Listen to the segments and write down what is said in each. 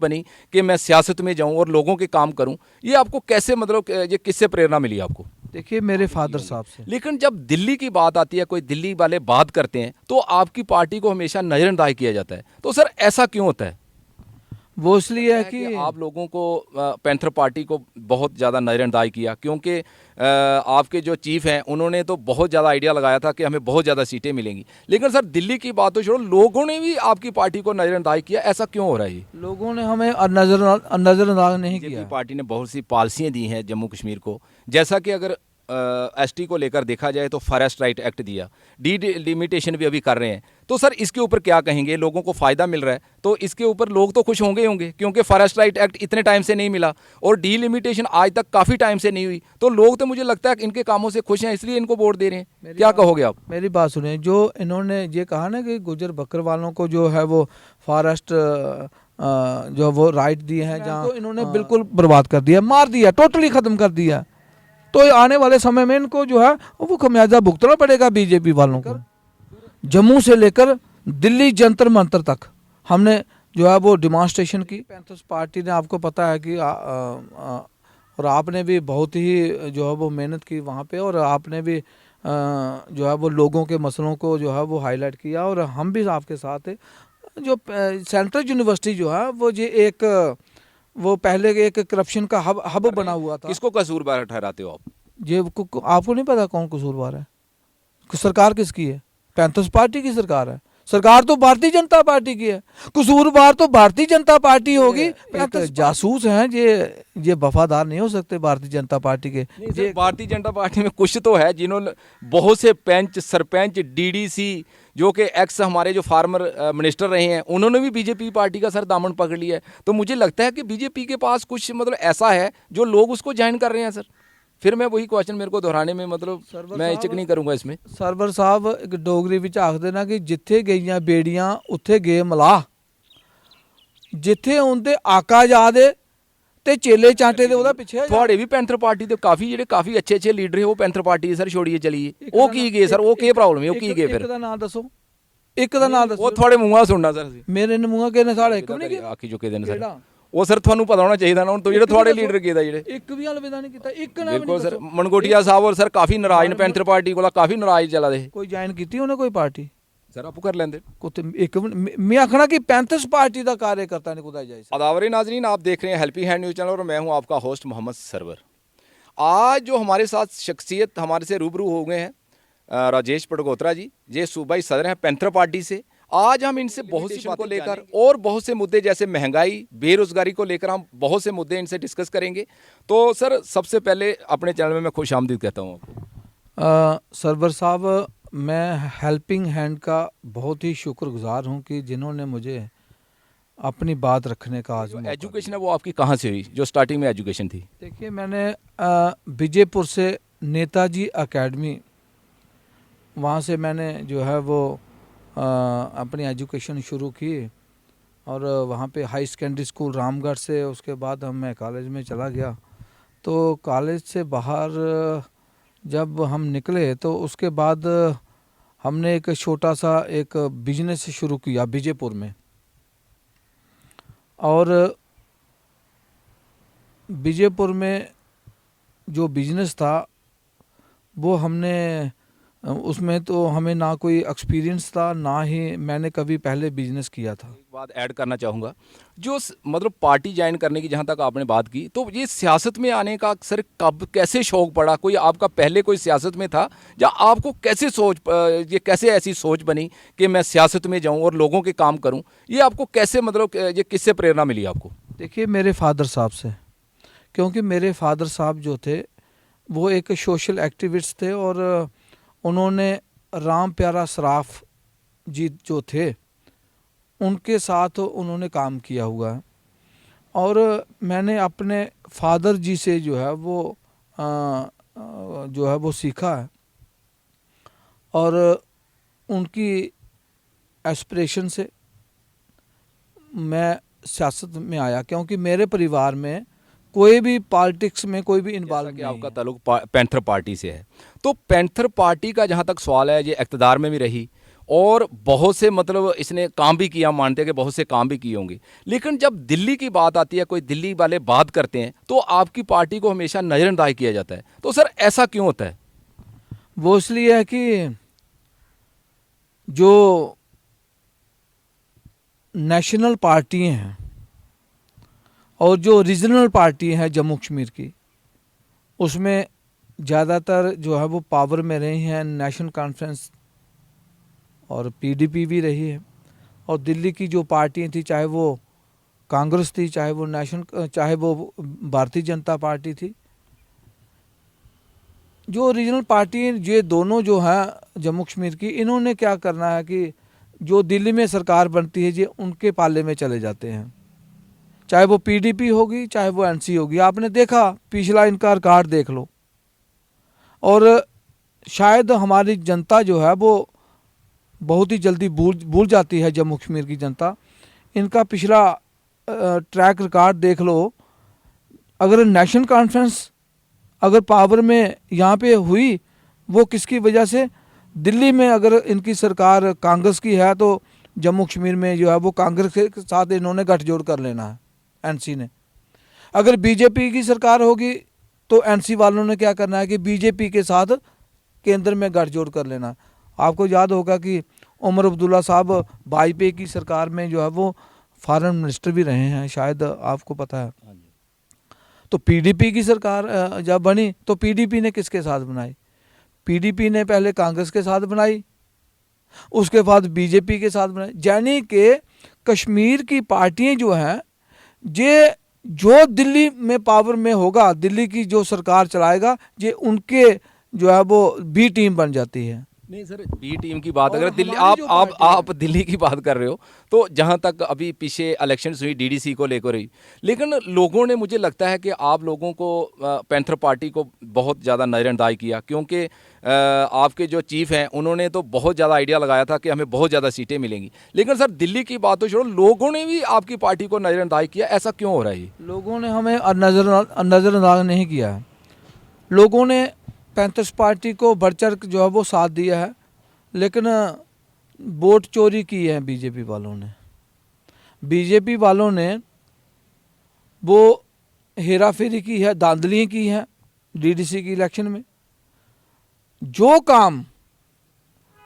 बनी कि मैं सियासत में जाऊं और लोगों के काम करूं, ये आपको कैसे, मतलब ये किससे प्रेरणा मिली आपको? देखिए मेरे फादर साहब से। लेकिन जब दिल्ली की बात आती है, कोई दिल्ली वाले बात करते हैं तो आपकी पार्टी को हमेशा नज़रअंदाज किया जाता है, तो सर ऐसा क्यों होता है? वो इसलिए है कि कि आप लोगों को पैंथर पार्टी को बहुत ज़्यादा नज़रअंदाज किया, क्योंकि आपके जो चीफ हैं उन्होंने तो बहुत ज़्यादा आइडिया लगाया था कि हमें बहुत ज़्यादा सीटें मिलेंगी, लेकिन सर दिल्ली की बात तो छोड़ो, लोगों ने भी आपकी पार्टी को नज़रअंदाज किया, ऐसा क्यों हो रहा है? ये लोगों ने हमें नज़रअंदाज नहीं बीजेपी किया। पार्टी ने बहुत सी पॉलिसियाँ दी हैं जम्मू कश्मीर को, जैसा कि अगर एसटी को लेकर देखा जाए तो फॉरेस्ट राइट एक्ट दिया, डिलिमिटेशन भी अभी कर रहे हैं, तो सर इसके ऊपर क्या कहेंगे? लोगों को फ़ायदा मिल रहा है तो इसके ऊपर लोग तो खुश होंगे ही होंगे, क्योंकि फॉरेस्ट राइट एक्ट इतने टाइम से नहीं मिला और डिलिमिटेशन आज तक काफ़ी टाइम से नहीं हुई, तो लोग तो मुझे लगता है कि इनके कामों से खुश हैं, इसलिए इनको वोट दे रहे हैं। क्या कहोगे आप? मेरी बात सुनिए, जो इन्होंने ये कहा ना कि गुजर बकरवालों को जो है वो फॉरेस्ट जो वो राइट दिए हैं, जहाँ तो इन्होंने बिल्कुल बर्बाद कर दिया, मार दिया, टोटली ख़त्म कर दिया। तो आने वाले समय में इनको जो है वो खमियाजा भुगतना पड़ेगा बीजेपी वालों को। जम्मू से लेकर दिल्ली जंतर मंतर तक हमने जो है वो डिमॉन्स्ट्रेशन की। पैंथर्स पार्टी ने, आपको पता है कि और आपने भी बहुत ही जो है वो मेहनत की वहाँ पे, और आपने भी जो है वो लोगों के मसलों को जो है वो हाईलाइट किया, और हम भी आपके साथ है। जो सेंट्रल यूनिवर्सिटी जो है वो ये एक वो पहले एक करप्शन का हब बना हुआ था। किसको कसूरवार ठहराते हो आप? ये आपको नहीं पता कौन कसूरवार है? सरकार किसकी है? पैंथर्स पार्टी की सरकार है। सरकार तो भारतीय जनता पार्टी की है, कसूरवार तो भारतीय जनता पार्टी होगी। एक जासूस हैं ये वफादार नहीं हो सकते भारतीय जनता पार्टी के। ये भारतीय जनता पार्टी में कुछ तो है जिन्होंने बहुत से पंच, सरपंच, डीडीसी, जो कि एक्स हमारे जो फार्मर मिनिस्टर रहे हैं, उन्होंने भी बीजेपी पार्टी का सर दामन पकड़ लिया है। तो मुझे लगता है कि बीजेपी के पास कुछ मतलब ऐसा है जो लोग उसको ज्वाइन कर रहे हैं सर। फिर मैं वही क्वेश्चन मेरे को दोहराने में मतलब मैं इचक नहीं करूंगा इसमें। सरवर साहब एक डोगरी विच आखदे ना कि जिथे गईयां बेड़ियां उत्थे गए मलाह, जिथे उनके आका यादे ते चेले चांटे दे ओदा पिछे। थोड़े भी पैंथर पार्टी दे काफी जेडे काफी अच्छे अच्छे लीडर है वो पैंथर पार्टी सर छोड़िए चलिए, वो की गए सर? वो की प्रॉब्लम है? वो की गए? फिर एक दा नाम दसो, एक दा नाम दसो। वो थोड़े मुंह सुनना सर, मेरे मुंह के ने साढ़े एक भी नहीं आखी चुके देने सर। वो सर ਤੁਹਾਨੂੰ पता होना चाहिए ना, ਹੁਣ तो ਜਿਹੜੇ ਤੁਹਾਡੇ ਲੀਡਰ ਕੀਤਾ ਜਿਹੜੇ ਇੱਕ ਵੀ ਅਲਵਿਦਾ ਨਹੀਂ ਕੀਤਾ, ਇੱਕ ਨਾਮ ਬਿਲਕੁਲ ਸਰ ਮਨਗੋਟੀਆ ਸਾਹਿਬ ਔਰ ਸਰ ਕਾਫੀ ਨਾਰਾਜ਼ ਨੇ ਪੈਂਥਰ ਪਾਰਟੀ ਕੋਲ, ਕਾਫੀ ਨਾਰਾਜ਼ ਚੱਲਾ ਦੇ। ਕੋਈ ਜੁਆਇਨ ਕੀਤੀ ਉਹਨੇ ਕੋਈ ਪਾਰਟੀ सर आपको कर लेंगे कुछ एक मैं आखना कि पैंथर्स पार्टी का कार्यकर्ता ने कुदा जाए। अदावरी नाजरीन, आप देख रहे हैं हेल्पिंग हैंड न्यूज़ चैनल और मैं हूं आपका होस्ट मोहम्मद सरवर। आज जो हमारे साथ शख्सियत हमारे से रूबरू हो गए हैं राजेश पटगोत्रा जी, ये सूबाई सदर हैं पैंथर पार्टी से। आज हम इनसे बहुत सी बातों लेकर और बहुत से मुद्दे जैसे महंगाई, बेरोजगारी को लेकर हम बहुत से मुद्दे इनसे डिस्कस करेंगे। तो सर सबसे पहले अपने चैनल में मैं खुश आमदीद कहता हूँ आपको। सरवर साहब, मैं हेल्पिंग हैंड का बहुत ही शुक्रगुजार हूँ कि जिन्होंने मुझे अपनी बात रखने का आज एजुकेशन है वो आपकी कहाँ से हुई, जो स्टार्टिंग में एजुकेशन थी? देखिए मैंने विजयपुर से नेताजी एकेडमी, वहाँ से मैंने जो है वो अपनी एजुकेशन शुरू की, और वहाँ पे हाई सेकेंडरी स्कूल रामगढ़ से, उसके बाद मैं कॉलेज में चला गया। तो कॉलेज से बाहर जब हम निकले तो उसके बाद हमने एक छोटा सा एक बिजनेस शुरू किया विजयपुर में, और विजयपुर में जो बिजनेस था वो हमने उसमें तो हमें ना कोई एक्सपीरियंस था, ना ही मैंने कभी पहले बिजनेस किया था। एक बात ऐड करना चाहूँगा, जो मतलब पार्टी ज्वाइन करने की जहाँ तक आपने बात की, तो ये सियासत में आने का सर कब कैसे शौक पड़ा? कोई आपका पहले कोई सियासत में था, या आपको कैसे ये कैसे ऐसी सोच बनी कि मैं सियासत में जाऊँ और लोगों के काम करूँ? ये आपको कैसे, मतलब ये किससे प्रेरणा मिली आपको? देखिए मेरे फादर साहब से, क्योंकि मेरे फादर साहब जो थे वो एक सोशल एक्टिविस्ट थे, और उन्होंने राम प्यारा सराफ जी जो थे उनके साथ उन्होंने काम किया हुआ है, और मैंने अपने फादर जी से जो है वो सीखा है, और उनकी एस्पिरेशन से मैं सियासत में आया, क्योंकि मेरे परिवार में कोई भी पॉलिटिक्स में कोई भी इन्वॉल्व नहीं। आपका ताल्लुक पैंथर पार्टी से है, तो पैंथर पार्टी का जहाँ तक सवाल है, ये इक़्तिदार में भी रही और बहुत से मतलब इसने काम भी किया, मानते हैं कि बहुत से काम भी किए होंगे, लेकिन जब दिल्ली की बात आती है, कोई दिल्ली वाले बात करते हैं तो आपकी पार्टी को हमेशा नज़रअंदाज किया जाता है। तो सर ऐसा क्यों होता है? वो इसलिए है कि जो नेशनल पार्टी हैं और जो रीजनल पार्टी हैं जम्मू कश्मीर की, उसमें ज़्यादातर जो है वो पावर में रही हैं नेशनल कॉन्फ्रेंस और पीडीपी भी रही है। और दिल्ली की जो पार्टियां थी, चाहे वो कांग्रेस थी, चाहे वो भारतीय जनता पार्टी थी, जो रीजनल पार्टी, ये दोनों जो हैं जम्मू कश्मीर की, इन्होंने क्या करना है कि जो दिल्ली में सरकार बनती है ये उनके पाले में चले जाते हैं, चाहे वो पीडीपी होगी चाहे वो एनसी होगी। आपने देखा पिछला इनका रिकॉर्ड देख लो। और शायद हमारी जनता जो है वो बहुत ही जल्दी भूल जाती है, जम्मू कश्मीर की जनता। इनका पिछला ट्रैक रिकॉर्ड देख लो। अगर नेशनल कॉन्फ्रेंस अगर पावर में यहाँ पे हुई, वो किसकी वजह से? दिल्ली में अगर इनकी सरकार कांग्रेस की है तो जम्मू कश्मीर में जो है वो कांग्रेस के साथ इन्होंने गठजोड़ कर लेना है, एनसी ने। अगर बीजेपी की सरकार होगी तो एनसी वालों ने क्या करना है कि बीजेपी के साथ केंद्र में गठजोड़ कर लेना है। आपको याद होगा कि उमर अब्दुल्ला साहब वाजपेयी की सरकार में जो है वो फॉरेन मिनिस्टर भी रहे हैं, शायद आपको पता है। तो पीडीपी की सरकार जब बनी तो पीडीपी ने किसके साथ बनाई? पीडीपी ने पहले कांग्रेस के साथ बनाई, उसके बाद बीजेपी के साथ बनाई। यानी कि कश्मीर की पार्टियां जो हैं, ये जो दिल्ली में पावर में होगा, दिल्ली की जो सरकार चलाएगा, ये उनके जो है वो बी टीम बन जाती है। नहीं सर, बी टीम की बात, अगर दिल्ली हमारी जो आप दिल्ली की बात कर रहे हो, तो जहां तक अभी पीछे इलेक्शंस हुई डीडीसी को लेकर हुई, लेकिन लोगों ने, मुझे लगता है कि आप लोगों को पैंथर पार्टी को बहुत ज़्यादा नज़रअंदाज किया, क्योंकि आपके जो चीफ हैं उन्होंने तो बहुत ज़्यादा आइडिया लगाया था कि हमें बहुत ज़्यादा सीटें मिलेंगी। लेकिन सर दिल्ली की बात तो छोड़ो, लोगों ने भी आपकी पार्टी को नज़रअंदाज किया। ऐसा क्यों हो रहा है? लोगों ने हमें नज़रअंदाज नहीं किया है। लोगों ने पैंथर्स पार्टी को बढ़ चढ़ जो है वो साथ दिया है, लेकिन वोट चोरी की है बीजेपी वालों ने। बीजेपी वालों ने वो हेरा फेरी की है, धांधलियाँ की हैं डीडीसी की इलेक्शन में। जो काम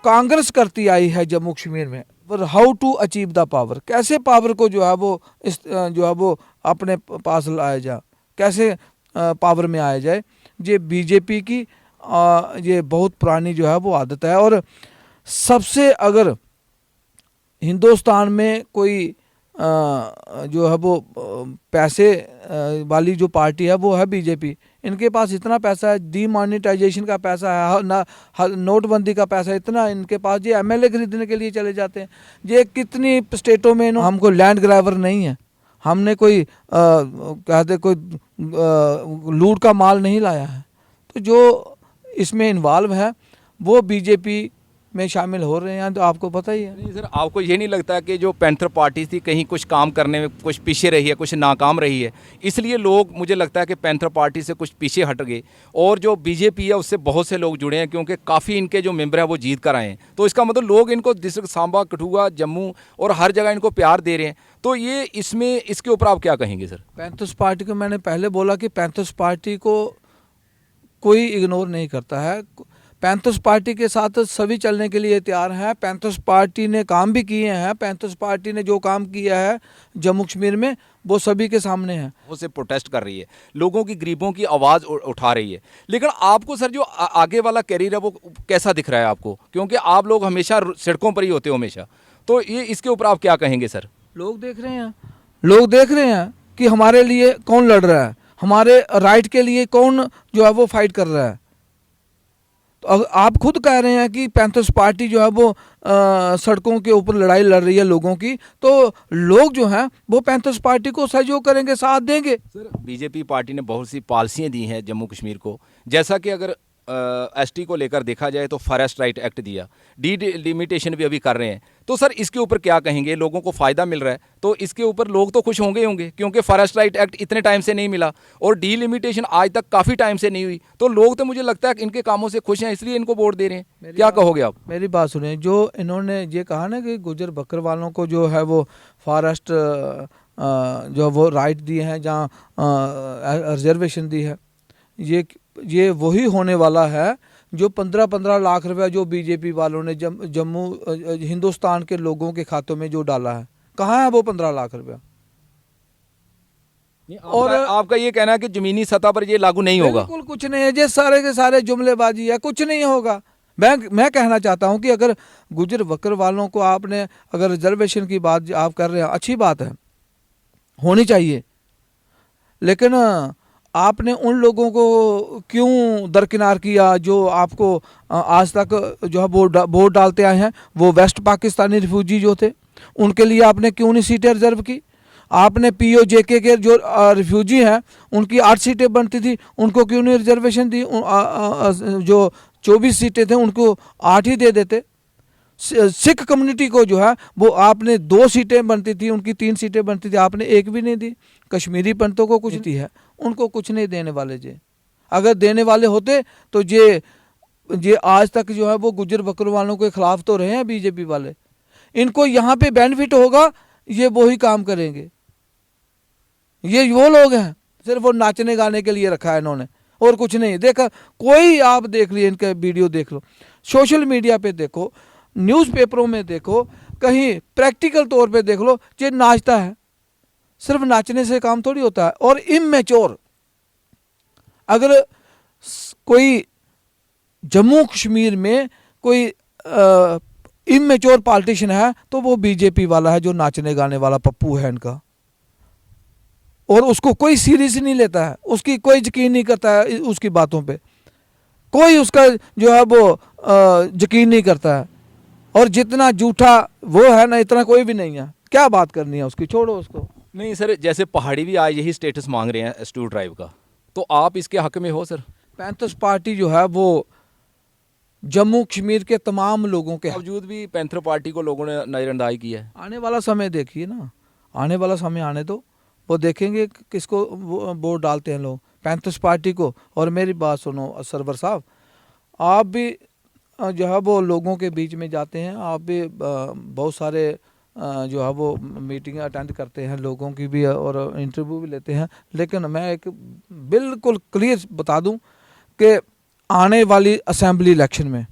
कांग्रेस करती आई है जम्मू कश्मीर में, पर how to achieve the power, कैसे पावर को जो है वो जो है वो अपने पास लाया जाए, कैसे पावर में आया जाए, ये बीजेपी की ये बहुत पुरानी जो है वो आदत है। और सबसे अगर हिंदुस्तान में कोई जो है वो पैसे वाली जो पार्टी है वो है बीजेपी। इनके पास इतना पैसा है, डीमोनेटाइजेशन का पैसा है, ना नोटबंदी का पैसा है, इतना इनके पास, ये एमएलए खरीदने के लिए चले जाते हैं। ये कितनी स्टेटों में हमको लैंड ग्रैबर नहीं है, हमने कोई कहते कोई लूट का माल नहीं लाया है। तो जो इसमें इन्वॉल्व है वो बीजेपी में शामिल हो रहे हैं, तो आपको पता ही है। नहीं सर, आपको ये नहीं लगता कि जो पैंथर पार्टी थी कहीं कुछ काम करने में कुछ पीछे रही है, कुछ नाकाम रही है, इसलिए लोग, मुझे लगता है कि पैंथर पार्टी से कुछ पीछे हट गए, और जो बीजेपी है उससे बहुत से लोग जुड़े हैं, क्योंकि काफ़ी इनके जो मेंबर हैं वो जीत कर आए हैं। तो इसका मतलब लोग इनको डिस्ट्रिक्ट सांबा, कठुआ, जम्मू और हर जगह इनको प्यार दे रहे हैं। तो ये इसमें, इसके ऊपर आप क्या कहेंगे सर? पैंथर्स पार्टी को मैंने पहले बोला कि पैंथर्स पार्टी को कोई इग्नोर नहीं करता है। पैंथर्स पार्टी के साथ सभी चलने के लिए तैयार हैं। पैंथर्स पार्टी ने काम भी किए हैं। पैंथर्स पार्टी ने जो काम किया है जम्मू कश्मीर में वो सभी के सामने है। वो से प्रोटेस्ट कर रही है, लोगों की, गरीबों की आवाज़ उठा रही है। लेकिन आपको सर जो आगे वाला कैरियर है वो कैसा दिख रहा है आपको? क्योंकि आप लोग हमेशा सड़कों पर ही होते हो हमेशा, तो ये इसके ऊपर आप क्या कहेंगे सर? लोग देख रहे हैं कि हमारे लिए कौन लड़ रहा है, हमारे राइट के लिए कौन जो है वो फाइट कर रहा है। तो आप खुद कह रहे हैं कि पैंथर्स पार्टी जो है वो सड़कों के ऊपर लड़ाई लड़ रही है लोगों की, तो लोग जो हैं वो पैंथर्स पार्टी को सहयोग करेंगे, साथ देंगे। सर बीजेपी पार्टी ने बहुत सी पॉलिसियाँ दी हैं जम्मू कश्मीर को, जैसा कि अगर एसटी को लेकर देखा जाए तो फॉरेस्ट राइट एक्ट दिया, डिलिमिटेशन भी अभी कर रहे हैं, तो सर इसके ऊपर क्या कहेंगे? लोगों को फ़ायदा मिल रहा है तो इसके ऊपर लोग तो खुश होंगे ही होंगे, क्योंकि फॉरेस्ट राइट एक्ट इतने टाइम से नहीं मिला और डिलिमिटेशन आज तक काफ़ी टाइम से नहीं हुई, तो लोग तो मुझे लगता है कि इनके कामों से खुश हैं, इसलिए इनको वोट दे रहे हैं। क्या कहोगे आप? मेरी बात सुनिए, जो इन्होंने ये कहा ना कि गुजर बकर वालों को जो है वो फॉरेस्ट जो वो राइट दिए हैं, जहाँ रिजर्वेशन दी है, ये वही होने वाला है जो 15-15 लाख रुपया जो बीजेपी वालों ने जम्मू हिंदुस्तान के लोगों के खातों में जो डाला है। कहाँ है वो 15 लाख रुपया? और आपका ये कहना है कि जमीनी सतह पर ये लागू नहीं होगा? बिल्कुल कुछ नहीं है, ये सारे के सारे जुमलेबाजी है, कुछ नहीं होगा। मैं कहना चाहता हूं कि अगर गुजर बकर वालों को आपने अगर रिजर्वेशन की बात आप कर रहे हैं, अच्छी बात है, होनी चाहिए, लेकिन आपने उन लोगों को क्यों दरकिनार किया जो आपको आज तक जो है वोट डालते आए हैं? वो वेस्ट पाकिस्तानी रिफ्यूजी जो थे, उनके लिए आपने क्यों नहीं सीटें रिजर्व की? आपने POJK के जो रिफ्यूजी हैं उनकी 8 सीटें बनती थी, उनको क्यों नहीं रिजर्वेशन दी? जो 24 सीटें थे उनको 8 ही दे देते। सिख कम्युनिटी को जो है वो आपने 2 सीटें बनती थी, उनकी 3 सीटें बनती थी, आपने एक भी नहीं दी। कश्मीरी पंतों को कुछ दी है, उनको कुछ नहीं देने वाले जे। अगर देने वाले होते तो ये आज तक जो है वो गुजर बकर वालों के खिलाफ तो रहे हैं बीजेपी वाले। इनको यहाँ पे बेनिफिट होगा, ये वही काम करेंगे। ये वो लोग हैं, सिर्फ वो नाचने गाने के लिए रखा है इन्होंने, और कुछ नहीं। देखा कोई, आप देख लिए इनके वीडियो देख लो, सोशल मीडिया पे देखो, न्यूज़पेपरों में देखो, कहीं प्रैक्टिकल तौर पे देख लो, ये नाचता है। सिर्फ नाचने से काम थोड़ी होता है। और इमेच्योर, अगर कोई जम्मू कश्मीर में कोई इमेच्योर पॉलिटिशियन है तो वो बीजेपी वाला है, जो नाचने गाने वाला पप्पू है इनका। और उसको कोई सीरियस नहीं लेता है, उसकी कोई यकीन नहीं करता है, उसकी बातों पे कोई उसका जो है वो यकीन नहीं करता है। और जितना झूठा वो है ना, इतना कोई भी नहीं है। क्या बात करनी है उसकी, छोड़ो उसको। नहीं सर, जैसे पहाड़ी भी आज यही स्टेटस मांग रहे हैं स्टू ट्राइब का, तो आप इसके हक में हो सर? पैंथर्स पार्टी जो है वो जम्मू कश्मीर के तमाम लोगों के बावजूद भी पैंथर पार्टी को लोगों ने नज़रअंदाज किया है। आने वाला समय देखिए ना, आने वाला समय आने दो, वो देखेंगे किसको वोट डालते हैं लोग, पैंथर्स पार्टी को। और मेरी बात सुनो सरवर साहब, आप भी जो है वो लोगों के बीच में जाते हैं, आप भी बहुत सारे जो है वो मीटिंग अटेंड करते हैं लोगों की भी, और इंटरव्यू भी लेते हैं। लेकिन मैं एक बिल्कुल क्लियर बता दूं कि आने वाली असेंबली इलेक्शन में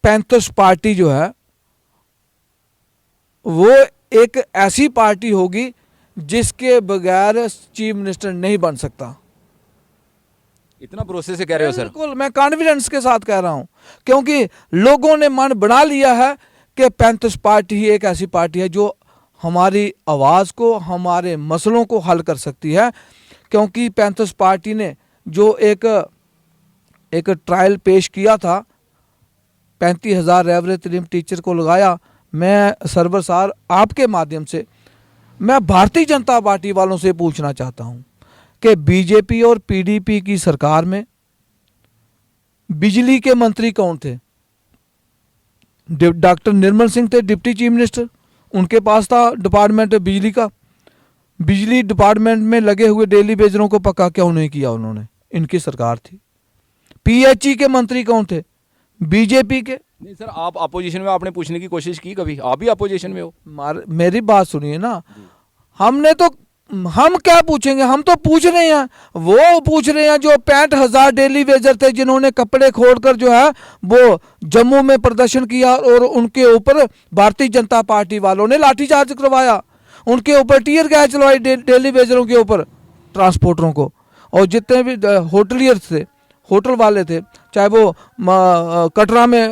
पैंथर्स पार्टी जो है वो एक ऐसी पार्टी होगी जिसके बगैर चीफ मिनिस्टर नहीं बन सकता। इतना भरोसे से कह रहे हो सर? बिल्कुल, मैं कॉन्फिडेंस के साथ कह रहा हूं, क्योंकि लोगों ने मन बना लिया है कि पैंथर्स पार्टी ही एक ऐसी पार्टी है जो हमारी आवाज़ को, हमारे मसलों को हल कर सकती है। क्योंकि पैंथर्स पार्टी ने जो एक ट्रायल पेश किया था, 35,000 रेवरे तरीम टीचर को लगाया। मैं सरवर सार आपके माध्यम से मैं भारतीय जनता पार्टी वालों से पूछना चाहता हूं कि बीजेपी और PDP की सरकार में बिजली के मंत्री कौन थे? डॉक्टर निर्मल सिंह थे डिप्टी चीफ मिनिस्टर, उनके पास था डिपार्टमेंट बिजली का। बिजली डिपार्टमेंट में लगे हुए डेली वेजरों को पक्का क्यों नहीं किया उन्होंने? इनकी सरकार थी। PHE के मंत्री कौन थे? बीजेपी के। नहीं सर, आप अपोजिशन में, आपने पूछने की कोशिश की कभी? आप भी अपोजिशन में हो। मेरी बात सुनिए ना, हम क्या पूछेंगे? हम तो पूछ रहे हैं, वो पूछ रहे हैं जो 65,000 डेली वेजर थे जिन्होंने कपड़े खोलकर जो है वो जम्मू में प्रदर्शन किया, और उनके ऊपर भारतीय जनता पार्टी वालों ने लाठीचार्ज करवाया, उनके ऊपर टीयर गैस चलवाई डेली वेजरों के ऊपर, ट्रांसपोर्टरों को। और जितने भी होटलियर्स थे, होटल वाले थे, चाहे वो कटरा में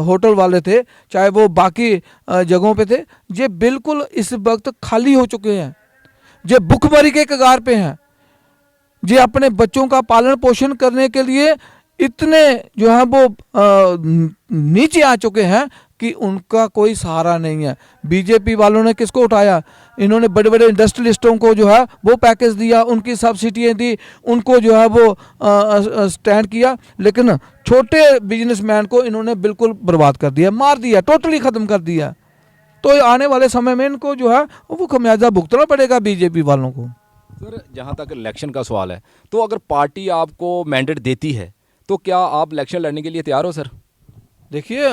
होटल वाले थे, चाहे वो बाकी जगहों पे थे, ये बिल्कुल इस वक्त खाली हो चुके हैं। ये भुखमरी के कगार पे हैं। ये अपने बच्चों का पालन पोषण करने के लिए इतने जो है वो नीचे आ चुके हैं कि उनका कोई सहारा नहीं है। बीजेपी वालों ने किसको उठाया? इन्होंने बड़े बड़े इंडस्ट्रियलिस्टों को जो है वो पैकेज दिया, उनकी सब्सिडियाँ दी, उनको जो है वो स्टैंड किया, लेकिन छोटे बिजनेसमैन को इन्होंने बिल्कुल बर्बाद कर दिया, मार दिया, टोटली ख़त्म कर दिया। तो आने वाले समय में इनको जो है वो खमियाजा भुगतना पड़ेगा बीजेपी वालों को। सर जहाँ तक इलेक्शन का सवाल है, तो अगर पार्टी आपको मैंडेट देती है तो क्या आप इलेक्शन लड़ने के लिए तैयार हो सर? देखिए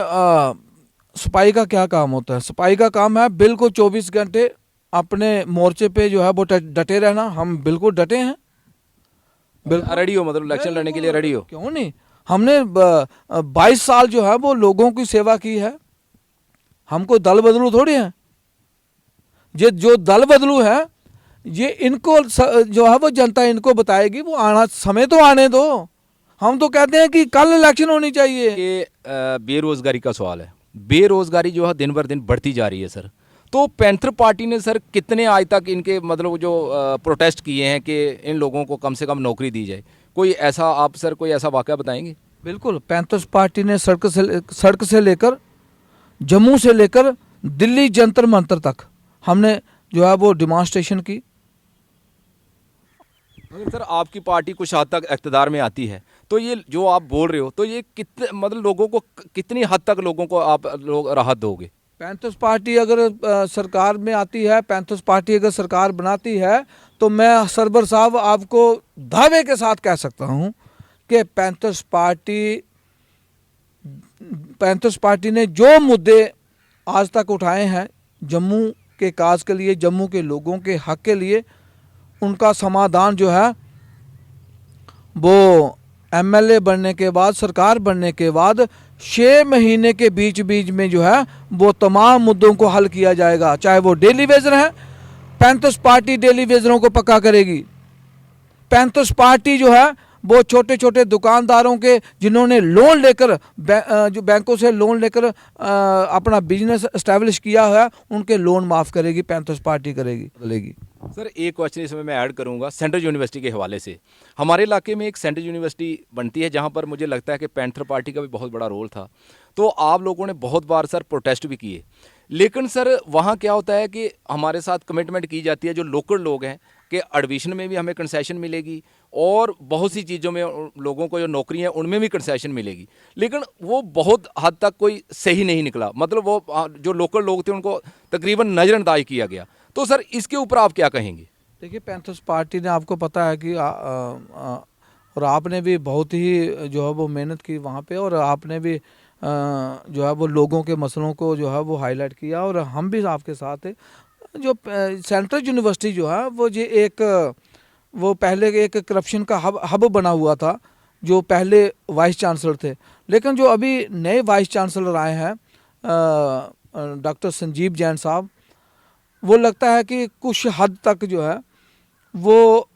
सिपाही का क्या काम होता है? सिपाही का काम है बिल्कुल 24 घंटे अपने मोर्चे पे जो है वो डटे रहना। हम बिल्कुल डटे हैं, बिल्कुल रेडी हो, मतलब इलेक्शन लड़ने के लिए रेडी हो? क्यों नहीं। हमने 22 साल जो है वो लोगों की सेवा की है। हमको दल बदलू थोड़ी है, ये जो दल बदलू है ये इनको जो है वो जनता इनको बताएगी, वो आना समय तो आने दो। हम तो कहते हैं कि कल इलेक्शन होनी चाहिए। ये बेरोजगारी का सवाल है, बेरोजगारी जो है दिन बर दिन बढ़ती जा रही है सर। तो पैंथर पार्टी ने सर कितने आज तक इनके मतलब जो प्रोटेस्ट किए हैं कि इन लोगों को कम से कम नौकरी दी जाए, कोई ऐसा आप सर कोई ऐसा वाक़या बताएंगे? बिल्कुल, पैंथर्स पार्टी ने सड़क से लेकर जम्मू से लेकर दिल्ली जंतर मंतर तक हमने जो है वो डिमॉन्स्ट्रेशन की। अगर सर आपकी पार्टी कुछ हद तक इक़्तिदार में आती है तो ये जो आप बोल रहे हो तो ये कितने मतलब लोगों को कितनी हद तक लोगों को आप लोग राहत दोगे? पैंथर्स पार्टी अगर सरकार में आती है, पैंथर्स पार्टी अगर सरकार बनाती है तो मैं सरवर साहब आपको दावे के साथ कह सकता हूँ कि पैंथर्स पार्टी ने जो मुद्दे आज तक उठाए हैं जम्मू के काज के लिए, जम्मू के लोगों के हक के लिए, उनका समाधान जो है वो एमएलए बनने के बाद, सरकार बनने के बाद 6 महीने के बीच में जो है वो तमाम मुद्दों को हल किया जाएगा। चाहे वो डेली वेजर हैं, पैंथर्स पार्टी डेली वेजरों को पक्का करेगी। पैंथर्स पार्टी जो है वो छोटे छोटे दुकानदारों के जिन्होंने लोन लेकर जो बैंकों से लोन लेकर अपना बिजनेस एस्टैब्लिश किया है, उनके लोन माफ़ करेगी, पैंथर्स पार्टी करेगी। सर एक क्वेश्चन इसमें मैं ऐड करूंगा सेंट्रल यूनिवर्सिटी के हवाले से। हमारे इलाके में एक सेंट्रल यूनिवर्सिटी बनती है जहां पर मुझे लगता है कि पैंथर पार्टी का भी बहुत बड़ा रोल था। तो आप लोगों ने बहुत बार सर प्रोटेस्ट भी किए, लेकिन सर वहां क्या होता है कि हमारे साथ कमिटमेंट की जाती है जो लोकल लोग हैं कि एडमिशन में भी हमें कंसेशन मिलेगी और बहुत सी चीज़ों में लोगों को जो नौकरियां हैं उनमें भी कंसेशन मिलेगी, लेकिन वो बहुत हद तक कोई सही नहीं निकला। मतलब वो जो लोकल लोग थे उनको तकरीबन नज़रअंदाज किया गया। तो सर इसके ऊपर आप क्या कहेंगे? देखिए पैंथर्स पार्टी ने, आपको पता है कि और आपने भी बहुत ही जो है वो मेहनत की वहाँ पे, और आपने भी जो है वो लोगों के मसलों को जो है वो हाईलाइट किया, और हम भी आपके साथ हैं। जो सेंट्रल यूनिवर्सिटी जो है वो पहले एक करप्शन का हब बना हुआ था, जो पहले वाइस चांसलर थे, लेकिन जो अभी नए वाइस चांसलर आए हैं डॉक्टर संजीव जैन साहब, वो लगता है कि कुछ हद तक जो है वो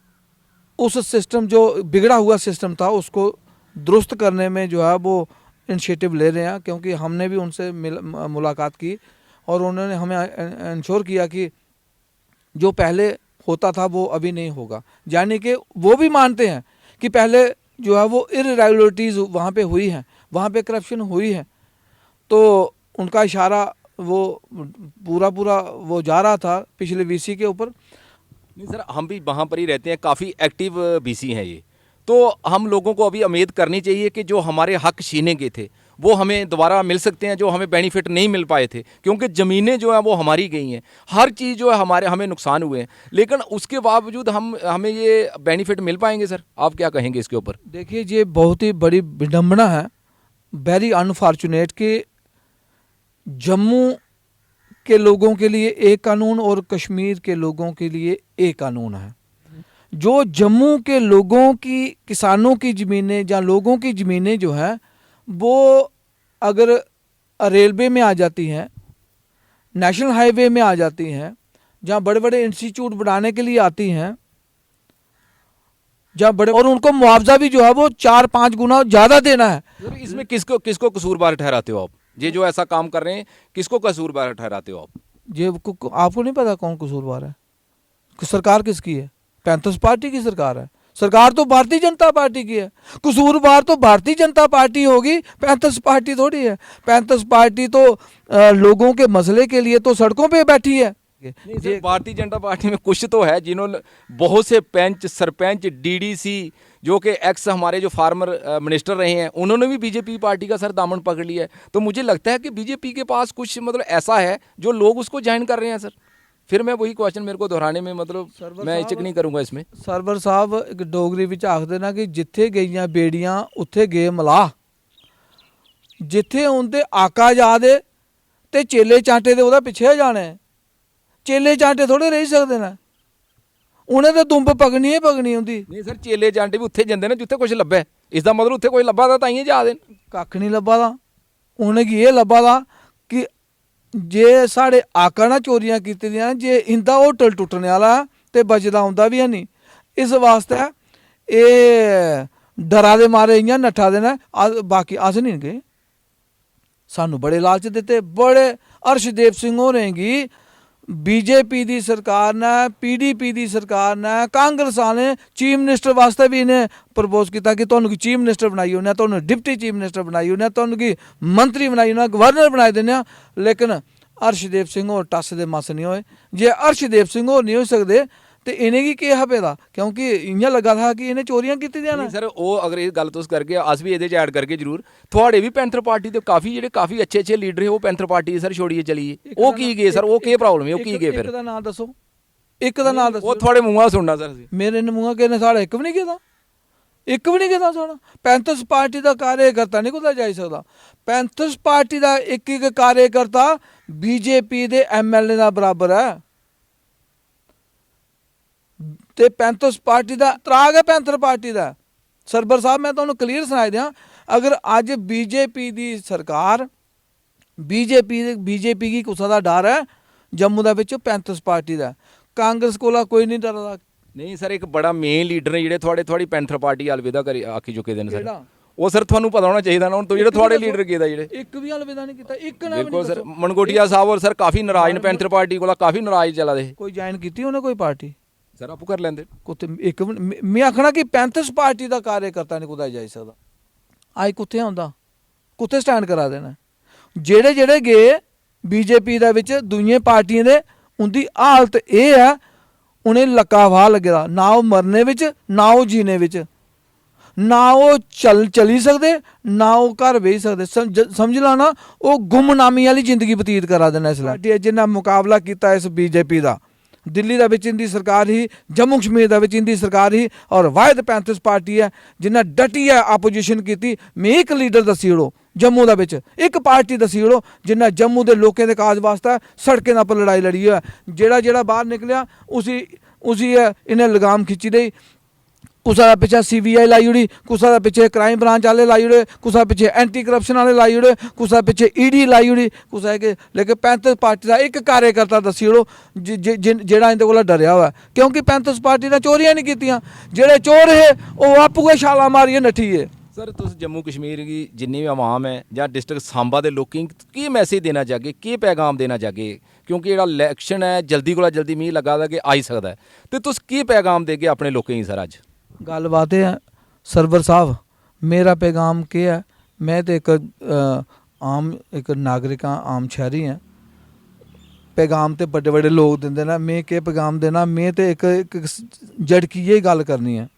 उस सिस्टम जो बिगड़ा हुआ सिस्टम था उसको दुरुस्त करने में जो है वो इनिशिएटिव ले रहे हैं। क्योंकि हमने भी उनसे मुलाकात की और उन्होंने हमें इंश्योर किया कि जो पहले होता था वो अभी नहीं होगा। यानी कि वो भी मानते हैं कि पहले जो है वो इरेगुलरिटीज़ वहाँ पे हुई हैं, वहाँ पे करप्शन हुई है, तो उनका इशारा वो पूरा वो जा रहा था पिछले वीसी के ऊपर। नहीं सर, हम भी वहाँ पर ही रहते हैं, काफ़ी एक्टिव बीसी हैं ये, तो हम लोगों को अभी उम्मीद करनी चाहिए कि जो हमारे हक छीने गए थे वो हमें दोबारा मिल सकते हैं, जो हमें बेनिफिट नहीं मिल पाए थे, क्योंकि ज़मीनें जो हैं वो हमारी गई हैं, हर चीज़ जो है हमें नुकसान हुए हैं, लेकिन उसके बावजूद हमें ये बेनिफिट मिल पाएंगे सर? आप क्या कहेंगे इसके ऊपर? देखिए ये बहुत ही बड़ी विडम्बना है, वेरी अनफॉर्चुनेट कि जम्मू के लोगों के लिए एक कानून और कश्मीर के लोगों के लिए एक कानून है। जो जम्मू के लोगों की, किसानों की ज़मीनें या लोगों की ज़मीनें जो हैं वो अगर रेलवे में आ जाती हैं, नेशनल हाईवे में आ जाती हैं, जहाँ बड़े बड़े इंस्टीट्यूट बनाने के लिए आती हैं, जहाँ बड़े, और उनको मुआवजा भी जो है वो 4-5 गुना ज़्यादा देना है। इसमें किसको कसूरवार ठहराते हो आप? ये जो ऐसा काम कर रहे हैं किसको कसूरवार ठहराते हो आप? ये आपको नहीं पता कौन कसूरवार है? सरकार किसकी है? पैंथर्स पार्टी की सरकार है। सरकार तो भारतीय जनता पार्टी की है। कसूरवार तो भारतीय जनता पार्टी होगी, पैंथर्स पार्टी थोड़ी है। पैंथर्स पार्टी तो लोगों के मसले के लिए तो सड़कों पे बैठी है। नहीं सर, भारतीय जनता पार्टी में कुछ तो है जिन्होंने बहुत से पंच सरपंच डीडीसी जो कि एक्स हमारे जो फार्मर मिनिस्टर रहे हैं उन्होंने भी बीजेपी पार्टी का सर दामन पकड़ लिया है। तो मुझे लगता है कि बीजेपी के पास कुछ मतलब ऐसा है जो लोग उसको ज्वाइन कर रहे हैं सर। फिर मैं वही क्वेश्चन मेरे को दोहराने में मतलब मैं हिचक नहीं करूंगा इसमें। ਸਰਵਰ ਸਾਹਿਬ ਇੱਕ ਡੋਗਰੀ ਵਿੱਚ ਆਖਦੇ ਨਾ ਕਿ ਜਿੱਥੇ ਗਈਆਂ ਬੇੜੀਆਂ ਉੱਥੇ ਗਏ ਮਲਾਹ, ਜਿੱਥੇ ਉਹਦੇ ਆਕਾ ਜਾਦੇ ਤੇ ਚੇਲੇ ਚਾਂਟੇ ਦੇ ਉਹਦਾ ਪਿੱਛੇ ਜਾਣਾ ਹੈ। ਚੇਲੇ ਚਾਂਟੇ ਥੋੜੇ ਰਹਿ ਸਕਦੇ ਨੇ, ਉਹਨੇ ਤਾਂ ਦੁੰਬ ਪਗਣੀ ਹੀ ਪਗਣੀ ਹੁੰਦੀ। ਨਹੀਂ ਸਰ, ਚੇਲੇ ਜਾਂਟੇ ਵੀ ਉੱਥੇ ਜਾਂਦੇ ਨੇ ਜਿੱਥੇ ਕੁਝ ਲੱਭੇ। ਇਸ ਦਾ ਮਤਲਬ ਉੱਥੇ ਕੋਈ ਲੱਭਾ ਤਾਂ ਤਾਈਏ ਜਾ ਦੇਣ। ਕੱਖ ਨਹੀਂ ਲੱਭਾ ਦਾ, ਉਹਨੇ ਕੀ ਇਹ ਲੱਭਾ ਦਾ ਕਿ ਜੇ ਸਾਡੇ ਆਕਾ ਨਾਲ ਚੋਰੀਆਂ ਕੀਤੀਆਂ, ਜੇ ਇੰਦਾ ਹੋਟਲ ਟੁੱਟਣ ਵਾਲਾ ਤੇ ਬਚਦਾ ਹੁੰਦਾ ਵੀ ਹੈ ਨਹੀਂ। ਇਸ ਵਾਸਤੇ ਇਹ ਡਰਾ ਦੇ ਮਾਰੇ ਇਆਂ ਨੱਠਾ ਦੇਣਾ। ਬਾਕੀ ਅਸ ਨਹੀਂ ਗਏ, ਸਾਨੂੰ ਬੜੇ ਲਾਲਚ ਦਿੱਤੇ ਬੜੇ। ਅਰਸ਼ਦੇਵ ਸਿੰਘ ਹੋ ਰਹੇਗੀ बीजेपी ਦੀ ਸਰਕਾਰ ਨੇ, ਪੀਡੀਪੀ ਦੀ ਸਰਕਾਰ ਨੇ, ਕਾਂਗਰਸ ਨੇ ਚੀਫ ਮਿਨਿਸਟਰ ਵਾਸਤੇ ਵੀ ਇਹਨੇ ਪ੍ਰਪੋਜ਼ ਕੀਤਾ ਕਿ ਤੁਹਾਨੂੰ ਕੀ ਚੀਫ ਮਿਨਿਸਟਰ ਬਣਾਈ ਉਹਨੇ, ਤੁਹਾਨੂੰ ਡਿਪਟੀ ਚੀਫ ਮਿਨਿਸਟਰ ਬਣਾਈ ਉਹਨੇ, ਤੁਹਾਨੂੰ ਕੀ ਮੰਤਰੀ ਬਣਾਈ ਉਹਨੇ, ਗਵਰਨਰ ਬਣਾਈ ਦਿੰਦੇ ਆ। ਲੇਕਿਨ ਅਰਸ਼ਦੇਵ ਸਿੰਘ ਹੋਰ ਟੱਸ ਦੇ ਮਸ ਨਹੀਂ ਹੋਏ। ਜੇ ਅਰਸ਼ਦੇਵ ਸਿੰਘ ਹੋਰ ਨਹੀਂ ਹੋ ਸਕਦੇ ਤੇ ਇਹਨੇ ਕੀ ਕਿਹਾ ਪਏਦਾ, ਕਿਉਂਕਿ ਇਆਂ ਲੱਗਾ ਥਾ ਕਿ ਇਹਨੇ ਚੋਰੀਆਂ ਕੀਤੀਆਂ ਨੇ। ਸਰ ਉਹ ਅਗਰ ਇਹ ਗੱਲ ਤੁਸੀਂ ਕਰਕੇ ਅਸ ਵੀ ਇਹਦੇ 'ਚ ਐਡ ਕਰਕੇ ਜ਼ਰੂਰ ਤੁਹਾਡੇ ਵੀ ਪੈਂਥਰ ਪਾਰਟੀ ਦੇ ਕਾਫੀ ਅੱਛੇ ਲਿਡਰ ਹੈ ਉਹ ਪੈਂਥਰ ਪਾਰਟੀ ਸਰ ਛੋੜੀਏ ਚਲੀਏ। ਉਹ ਕੀ ਗਏ ਸਰ, ਉਹ ਕੀ ਪ੍ਰੋਬਲਮ ਹੈ, ਉਹ ਕੀ ਗਏ ਫਿਰ? ਇੱਕ ਦਾ ਨਾਮ ਦੱਸੋ, ਇੱਕ ਦਾ ਨਾਮ ਦੱਸੋ। ਉਹ ਤੁਹਾਡੇ ਮੂੰਹਾਂ ਸੁਣਨਾ ਸਰ ਅਸੀਂ। ਮੇਰੇ ਮੂੰਹਾਂ ਕਿਹਨੇ ਸਾਡਾ ਇੱਕ ਵੀ ਨਹੀਂ ਕੀਤਾ, ਇੱਕ ਵੀ ਨਹੀਂ ਕੀਤਾ ਸਾਡਾ। ਪੈਂਥਰਸ ਪਾਰਟੀ ਦਾ ਕਾਰਜਕਰਤਾ ਨਹੀਂ ਕੁਦਾ ਜਾ ਸਕਦਾ। ਪੈਂਥਰਸ ਪਾਰਟੀ ਦਾ ਇੱਕ ਇੱਕ ਕਾਰਜਕਰਤਾ ਬੀਜੇਪੀ ਦੇ ਐਮਐਲਏ ਦਾ ਬਰਾਬਰ ਹੈ ਤੇ ਪੈਂਥਰਸ ਪਾਰਟੀ ਦਾ ਤਰਾਗ ਹੈ। ਪੈਂਥਰ ਪਾਰਟੀ ਦਾ ਸਰਬਰ ਸਾਹਿਬ ਮੈਂ ਤੁਹਾਨੂੰ ਕਲੀਅਰ ਸੁਣਾਈ ਦਿਆਂ, ਅਗਰ ਅੱਜ ਬੀਜੇਪੀ ਦੀ ਸਰਕਾਰ ਬੀਜੇਪੀ ਕੀ ਕੁਛ ਦਾ ਡਰ ਹੈ ਜੰਮੂ ਦਾ ਵਿੱਚ ਪੈਂਥਰਸ ਪਾਰਟੀ ਦਾ, ਕਾਂਗਰਸ ਕੋਲ ਕੋਈ ਨਹੀਂ ਡਰਦਾ। ਨਹੀਂ ਸਰ, ਇੱਕ ਬੜਾ ਮੇਨ ਲੀਡਰ ਨੇ ਜਿਹੜੇ ਤੁਹਾਡੀ ਪੈਂਥਰ ਪਾਰਟੀ ਅਲਵਿਦਾ ਕਰੀ ਆਖੀ ਚੁੱਕੇ ਦੇ ਨੇ ਸਰ। ਉਹ ਸਰ ਤੁਹਾਨੂੰ ਪਤਾ ਹੋਣਾ ਚਾਹੀਦਾ ਨਾ ਹੁਣ ਤੋਂ ਜਿਹੜੇ ਤੁਹਾਡੇ ਲੀਡਰ ਗਏ ਦਾ ਜਿਹੜੇ ਇੱਕ ਵੀ ਅਲਵਿਦਾ ਨਹੀਂ ਕੀਤਾ, ਇੱਕ ਨਾ। ਬਿਲਕੁਲ ਸਰ, ਮਨਗੋਟੀਆ ਸਾਹਿਬ ਔਰ ਸਰ ਕਾਫੀ ਨਾਰਾਜ਼ ਨੇ ਪੈਂਥਰ ਪਾਰਟੀ ਕੋਲ, ਕਾਫੀ ਨਾਰਾਜ਼ ਚੱਲਾ ਦੇ। ਕੋਈ ਜੁਆਇਨ ਕੀਤੀ ਉਹਨੇ ਕੋਈ ਪਾਰਟੀ ਸਰ ਆਪੂ ਕਰ ਲੈਂਦੇ ਕੁੱਤੇ ਇੱਕ ਮੈਂ ਆਖਣਾ ਕਿ ਪੈਂਥਰਸ ਪਾਰਟੀ ਦਾ ਕਾਰਜਕਰਤਾ ਨਹੀਂ ਕੁਦਾ ਜਾ ਸਕਦਾ। ਆਈ ਕੁੱਥੇ ਆਉਂਦਾ, ਕੁੱਥੇ ਸਟੈਂਡ ਕਰਾ ਦੇਣਾ। ਜਿਹੜੇ ਗਏ ਬੀਜੇਪੀ ਦਾ ਵਿੱਚ ਦੂਜੀਆਂ ਪਾਰਟੀਆਂ ਦੇ ਉਹਦੀ ਹਾਲਤ ਇਹ ਹੈ ਉਹਨੇ ਲੱਕਾ ਵਾਹ ਲੱਗਦਾ, ਨਾ ਉਹ ਮਰਨੇ ਵਿੱਚ ਨਾ ਉਹ ਜੀਣੇ ਵਿੱਚ, ਨਾ ਉਹ ਚਲੀ ਸਕਦੇ ਨਾ ਉਹ ਘਰ ਵੇਚ ਸਕਦੇ। ਸਮਝ ਲਾ ਨਾ, ਉਹ ਗੁੰਮਨਾਮੀ ਵਾਲੀ ਜ਼ਿੰਦਗੀ ਬਤੀਤ ਕਰਾ ਦੇਣਾ। ਇਸ ਲਈ ਜਿੰਨਾ ਮੁਕਾਬਲਾ ਕੀਤਾ ਇਸ ਬੀਜੇਪੀ ਦਾ, ਦਿੱਲੀ ਦਾ ਵਿੱਚ ਇੰਦੀ ਸਰਕਾਰ ਹੀ, ਜੰਮੂ ਕਸ਼ਮੀਰ ਦਾ ਵਿੱਚ ਇੰਦੀ ਸਰਕਾਰ ਹੀ, ਔਰ ਵਾਹਿਦ ਪੈਂਥਰਸ ਪਾਰਟੀ ਹੈ ਜਿੰਨਾ ਡਟੀ ਹੈ ਆਪੋਜੀਸ਼ਨ ਕੀਤੀ। ਮੈਂ ਇੱਕ ਲੀਡਰ ਦੱਸੀ ਉੜੋ ਜੰਮੂ ਦਾ ਵਿੱਚ, ਇੱਕ ਪਾਰਟੀ ਦੱਸੀ ਉੜੋ ਜਿੰਨਾ ਜੰਮੂ ਦੇ ਲੋਕਾਂ ਦੇ ਕਾਜ ਵਾਸਤੇ ਸੜਕਾਂ ਨਾਲ ਲੜਾਈ ਲੜੀ ਹੈ। ਜਿਹੜਾ ਬਾਹਰ ਨਿਕਲਿਆ ਉसी ਇਹਨੇ ਲਗਾਮ ਖਿੱਚੀ ਰਹੀ। कुसा का पिछे CBI लाई उड़ी, कुसा का पिछे क्राइम ब्रांच वाले लाई उड़े, कुसा पिछे एंटी करप्शन वाले लाई उड़े, कुसा पिछे ED लाई उड़ी, कुसा के लेकिन पैंथर्स पार्टी का एक कार्यकर्ता दसी उड़ो जेड़ा इनके कोल डरिया हुआ, क्योंकि पैंथर्स पार्टी ने चोरियां नहीं कीतियां। जेड़े चोर है वो आपू के छाला मारिए नठी है। सर तुस जम्मू कश्मीर की जिन्नी भी आवाम है या डिस्ट्रिक्ट सांबा के लोगों की मैसेज देना चाहगे, की पैगाम देना चाहगे, क्योंकि जो इलैक्शन है जल्दी को जल्दी मीह लगा दा कि आई सकता है, तो तुस की पैगाम देगे अपने लोगों की? सर अज गल बात है सरवर साहब, मेरा पैगाम क्या है? मैं तो एक आम एक नागरिक हाँ, आम शहरी हैं। पैगाम तो बड़े बड़े लोग देंगे ना, मैं क्या पैगाम देना? मैं तो एक जड़की ये गल करनी है,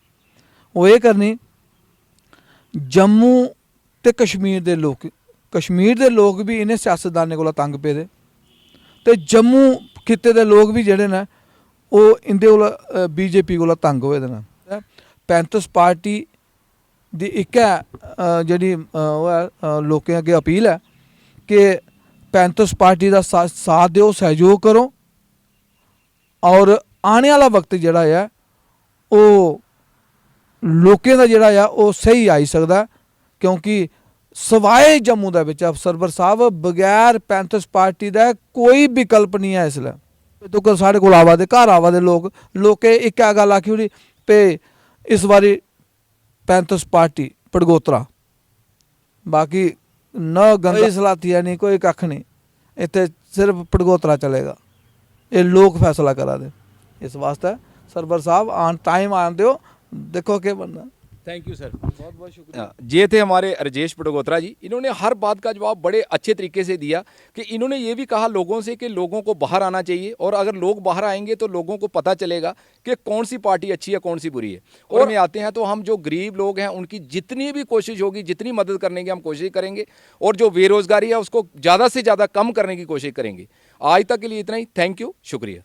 वो ये करनी जम्मू ते कश्मीर दे लोग भी इन्हें सियासतदानें को तंग पेदे, ते जम्मू खिते दे लोग भी जेड़े ने वो इंदे कोल बीजेपी को तंग होए दे ने। पैंथर्स पार्टी दी एक है जी लोगों अगे अपील है कि पैंथर्स पार्टी का साथ दो, सहयोग करो, और आने वाला वक्त जोड़ा है वो लोगों का जोड़ा है वो सही आई सकता, क्योंकि सवाए जम्मू का विच सरवर साहब बगैर पैंथर्स पार्टी का कोई विकल्प नहीं है। इसलिए तो साढ़े को आवा दे घर आवा दे लोग एक गल आखी उड़ी पे इस बारी पैंथर्स पार्टी पड़गोतरा, बाकी न गंदी सलाती है नहीं कोई कख नहीं, इतने सिर्फ पड़गोतरा चलेगा। ये लोग फैसला करा दे। इस वास्ते सरवर साहब आन टाइम आन दो, देखो क्या बनना। Thank you sir. बहुत बहुत शुक्रिया। ये थे हमारे राजेश पटगोत्रा जी। इन्होंने हर बात का जवाब बड़े अच्छे तरीके से दिया कि इन्होंने ये भी कहा लोगों से कि लोगों को बाहर आना चाहिए, और अगर लोग बाहर आएंगे तो लोगों को पता चलेगा कि कौन सी पार्टी अच्छी है कौन सी बुरी है। और में आते हैं तो हम जो गरीब लोग हैं उनकी जितनी भी कोशिश होगी, जितनी मदद करने की हम कोशिश करेंगे, और जो बेरोजगारी है उसको ज़्यादा से ज़्यादा कम करने की कोशिश करेंगे। आज तक के लिए इतना ही। थैंक यू, शुक्रिया।